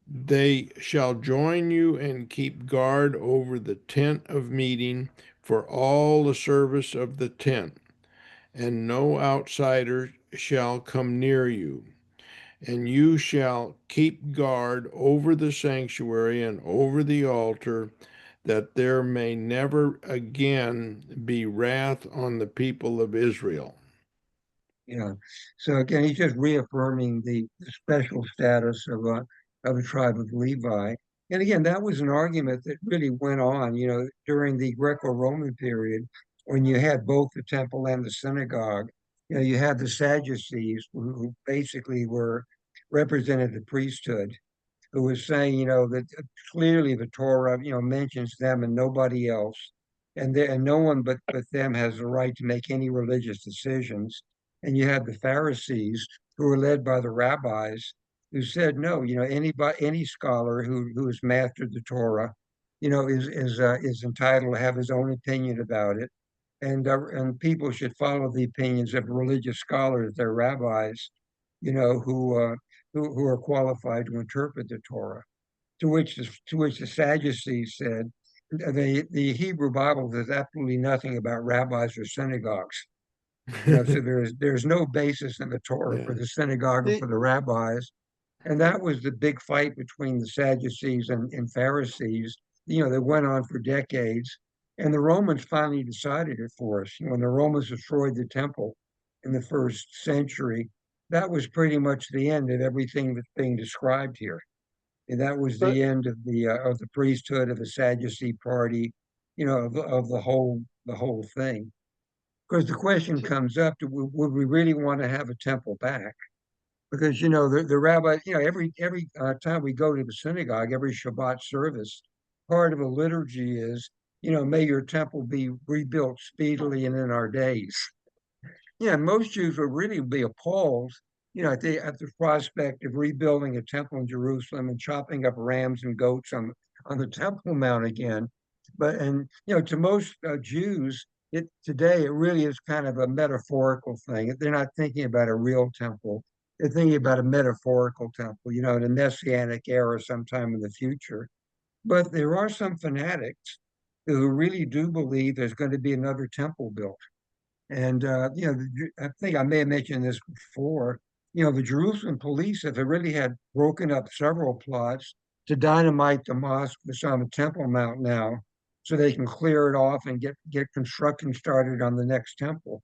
They shall join you and keep guard over the tent of meeting for all the service of the tent, and no outsider shall come near you. And you shall keep guard over the sanctuary and over the altar, that there may never again be wrath on the people of Israel. Yeah. So again, he's just reaffirming the special status of the tribe of Levi. And again, that was an argument that really went on, during the Greco-Roman period when you had both the temple and the synagogue. You had the Sadducees who basically represented the priesthood, who was saying, that clearly the Torah, mentions them and nobody else, and no one but them has the right to make any religious decisions. And you had the Pharisees who were led by the rabbis who said, no, any scholar who has mastered the Torah, is entitled to have his own opinion about it, and people should follow the opinions of religious scholars, their rabbis, who are qualified to interpret the Torah. To which the Sadducees said, the Hebrew Bible says absolutely nothing about rabbis or synagogues. So there's no basis in the Torah for Yeah. the synagogue or for the rabbis. And that was the big fight between the Sadducees and Pharisees, that went on for decades. And the Romans finally decided it for us. When the Romans destroyed the temple in the first century, that was pretty much the end of everything that's being described here. And that was But the end of the priesthood, of the Sadducee party, of the whole thing. Because the question comes up: would we really want to have a temple back? Because the rabbi, every time we go to the synagogue, every Shabbat service, part of a liturgy is, may your temple be rebuilt speedily and in our days. Yeah, most Jews would really be appalled, at the prospect of rebuilding a temple in Jerusalem and chopping up rams and goats on the Temple Mount again. To most Jews, today it really is kind of a metaphorical thing. They're not thinking about a real temple. They're thinking about a metaphorical temple, in the Messianic era sometime in the future. But there are some fanatics who really do believe there's going to be another temple built. And I think I may have mentioned this before. The Jerusalem police have really had broken up several plots to dynamite the mosque that's on the Temple Mount now, so they can clear it off and get construction started on the next temple.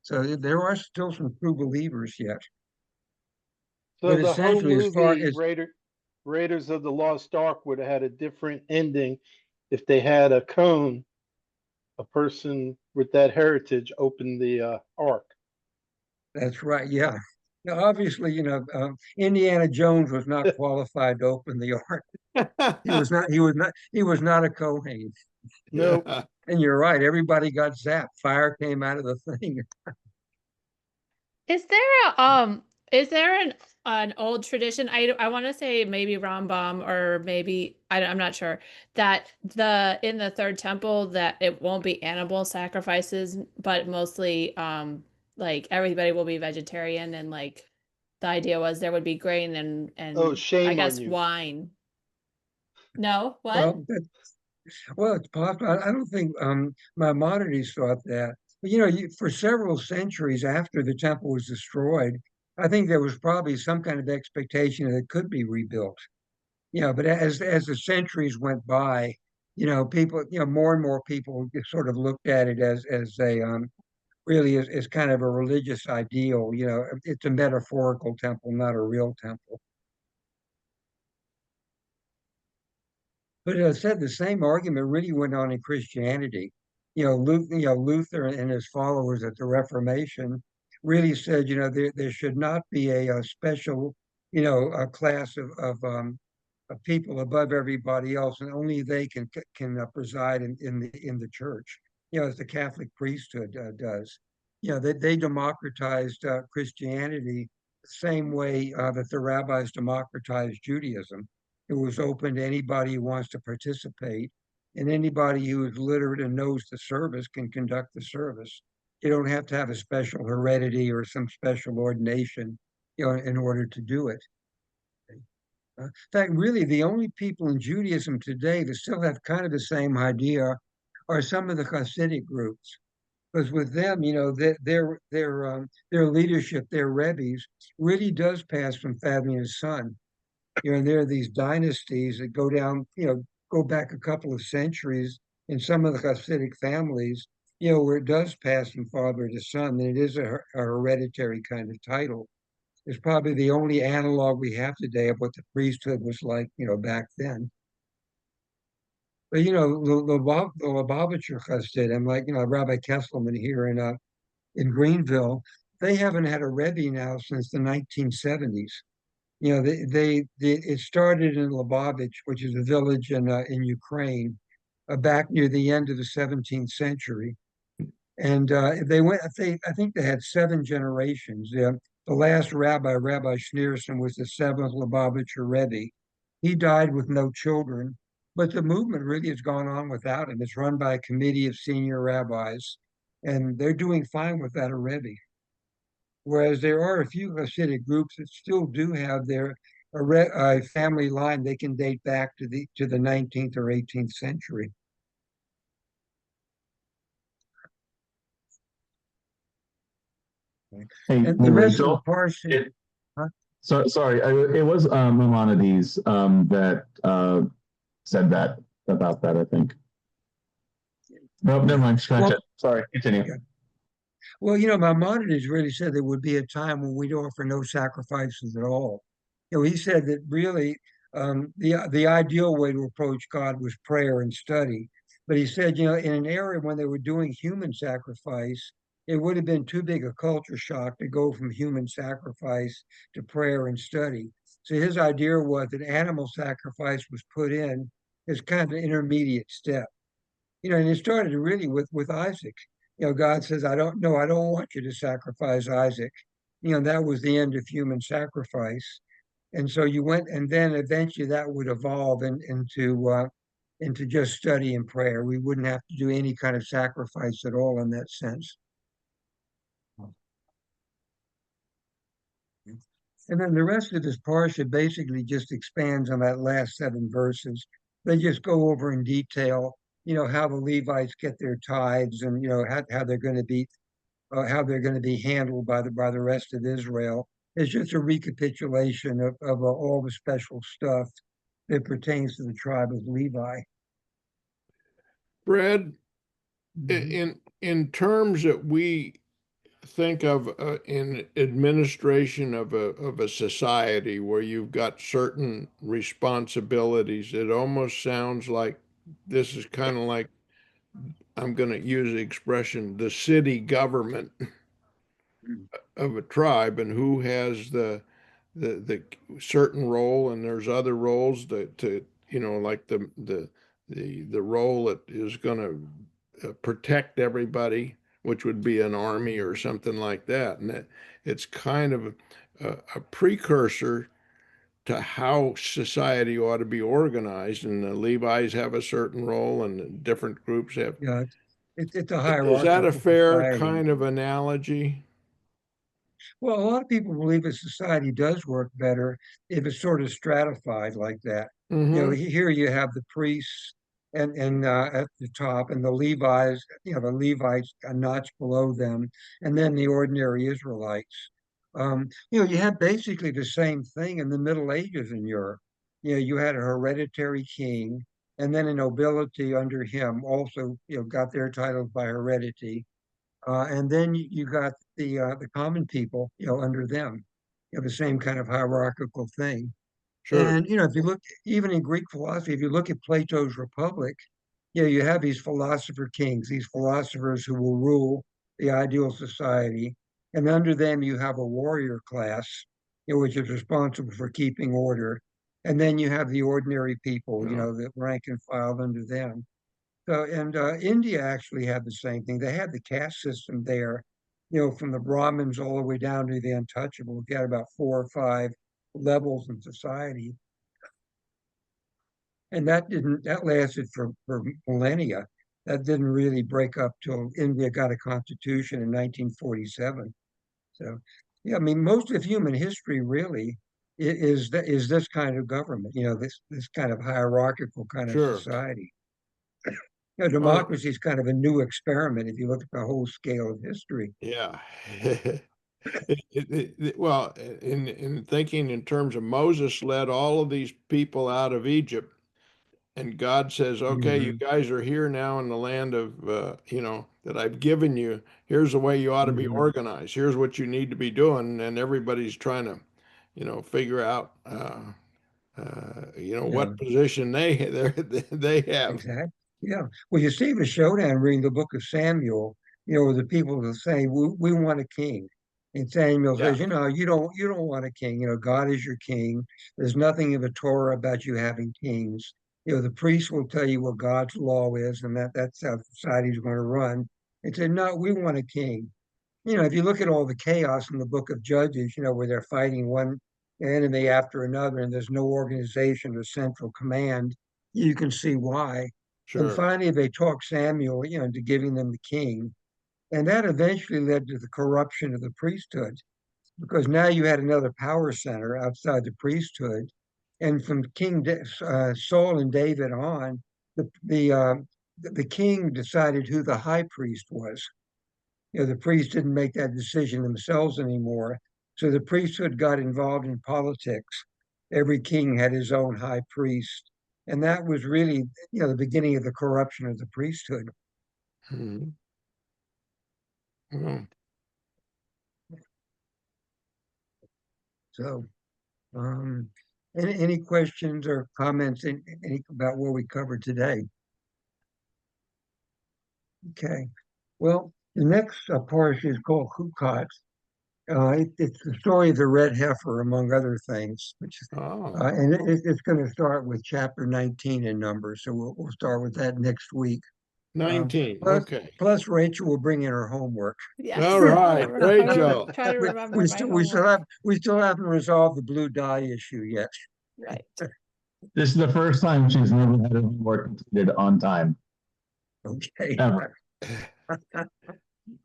So there are still some true believers yet. so But the whole essentially, as far movie as Raiders of the Lost Ark would have had a different ending if they had a cone, a person with that heritage open the ark. that's right, yeah. Now, obviously, Indiana Jones was not qualified to open the ark. He was not. He was not. He was not a Kohen. Nope. And you're right. Everybody got zapped. Fire came out of the thing. Is there an old tradition? I want to say maybe Rambam, or maybe I'm not sure, that in the third temple that it won't be animal sacrifices, but mostly like everybody will be vegetarian, and like the idea was there would be grain and Oh, I shame on guess you. wine. No, what? Well, it's possible. I don't think Maimonides thought that. But for several centuries after the temple was destroyed, I think there was probably some kind of expectation that it could be rebuilt. But as the centuries went by, people, more and more people sort of looked at it as a really as kind of a religious ideal. It's a metaphorical temple, not a real temple. But as I said, the same argument really went on in Christianity. Luther and his followers at the Reformation really said, there should not be a special, a class of people above everybody else, and only they can preside in the church. As the Catholic priesthood does. They democratized Christianity the same way that the rabbis democratized Judaism. It was open to anybody who wants to participate, and anybody who is literate and knows the service can conduct the service. You don't have to have a special heredity or some special ordination, in order to do it. In fact, really, the only people in Judaism today that still have kind of the same idea are some of the Hasidic groups, because with them, their leadership, their rebbes, really does pass from family to son. And there are these dynasties that go back a couple of centuries in some of the Hasidic families, where it does pass from father to son, and it is a hereditary kind of title. It's probably the only analog we have today of what the priesthood was like, back then. But the Lubavitcher Hasidim, like Rabbi Kesselman here in Greenville, they haven't had a Rebbe now since the 1970s. It started in Lubavitch, which is a village in Ukraine, back near the end of the 17th century. And they went. I think they had 7 generations. The last rabbi, Rabbi Schneerson, was the 7th Lubavitcher Rebbe. He died with no children, but the movement really has gone on without him. It's run by a committee of senior rabbis, and they're doing fine without a Rebbe. Whereas there are a few Hasidic groups that still do have a family line they can date back to the 19th or 18th century. Hey, And the rest Rachel, of the parsha. Huh? sorry, it was Maimonides that said that about that, I think. Nope, never mind. Scratch Well, it. Sorry, continue. yeah. Well, Maimonides really said there would be a time when we'd offer no sacrifices at all. He said that really the ideal way to approach God was prayer and study. But he said, in an era when they were doing human sacrifice, it would have been too big a culture shock to go from human sacrifice to prayer and study. So his idea was that animal sacrifice was put in as kind of an intermediate step. And it started really with Isaac. God says, I don't want you to sacrifice Isaac. That was the end of human sacrifice. And so you went, and then eventually that would evolve into just study and prayer. We wouldn't have to do any kind of sacrifice at all in that sense. And then the rest of this parsha basically just expands on that last 7 verses. They just go over in detail, how the Levites get their tithes, and how they're going to be handled by the rest of Israel. It's just a recapitulation of all the special stuff that pertains to the tribe of Levi. Brad, Mhm. in terms that we think of in administration of a society where you've got certain responsibilities, it almost sounds like this is kind of like, I'm going to use the expression, the city government of a tribe, and who has the certain role, and there's other roles that to like the role that is going to protect everybody, which would be an army or something like that, and it's kind of a precursor to how society ought to be organized, and the Levites have a certain role, and different groups have. Yeah, it's a Is that a hierarchical fair society. kind of analogy? Well, a lot of people believe a society does work better if it's sort of stratified like that. Mm-hmm. Here you have the priests and at the top, and the Levites, the Levites a notch below them, and then the ordinary Israelites. You have basically the same thing in the Middle Ages in Europe. You had a hereditary king, and then a nobility under him also, got their titles by heredity. And then you got the common people, under them. The same kind of hierarchical thing. Sure. And if you look even in Greek philosophy, if you look at Plato's Republic, you have these philosopher kings, these philosophers who will rule the ideal society, and under them you have a warrior class, which is responsible for keeping order, and then you have the ordinary people, Yeah. that rank and file under them. So, and India actually had the same thing. They had the caste system there, from the Brahmins all the way down to the untouchable. You got about 4 or 5 levels in society. And that lasted for millennia. That didn't really break up till India got a constitution in 1947. So, yeah, I mean, most of human history really is this kind of government, this kind of hierarchical kind of Sure. society. Well, Democracy is kind of a new experiment if you look at the whole scale of history. yeah. Well, in thinking in terms of Moses led all of these people out of Egypt, and God says, "Okay, you Hmm. guys are here now in the land of that I've given you. Here's the way you ought to be Hmm. organized. Here's what you need to be doing." And everybody's trying to, figure out, Yeah, what position they have. exactly. Yeah. Well, you see the showdown reading the book of Samuel, the people will say, we want a king. And Samuel Yeah, says, you don't want a king. God is your king. There's nothing in the Torah about you having kings. The priest will tell you what God's law is, and that's how society's going to run. And said, no, we want a king. If you look at all the chaos in the book of Judges, where they're fighting one enemy after another and there's no organization or central command, you can see why. And sure, finally, they talked Samuel, into giving them the king. And that eventually led to the corruption of the priesthood because now you had another power center outside the priesthood. And from Saul and David on, the king decided who the high priest was. The priests didn't make that decision themselves anymore. So the priesthood got involved in politics. Every king had his own high priest. And that was really, the beginning of the corruption of the priesthood. Mhm. Well, So, any questions or comments about what we covered today? Okay. Well, the next portion is called Hukot. It's the story of the red heifer, among other things, Oh, and it's going to start with chapter 19 in Numbers. So we'll start with that next week. 19. Plus, Okay. plus Rachel will bring in her homework. Yes. All right, I will Rachel. try to remember We my still homework. haven't resolved the blue dye issue yet. Right. This is the first time she's never had her homework completed on time, Okay. ever.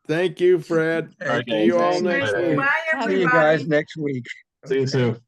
Thank you, Fred. Okay. See you all Thanks. next Later. week. Bye, Have a See you everybody. guys next week. See you Okay. soon.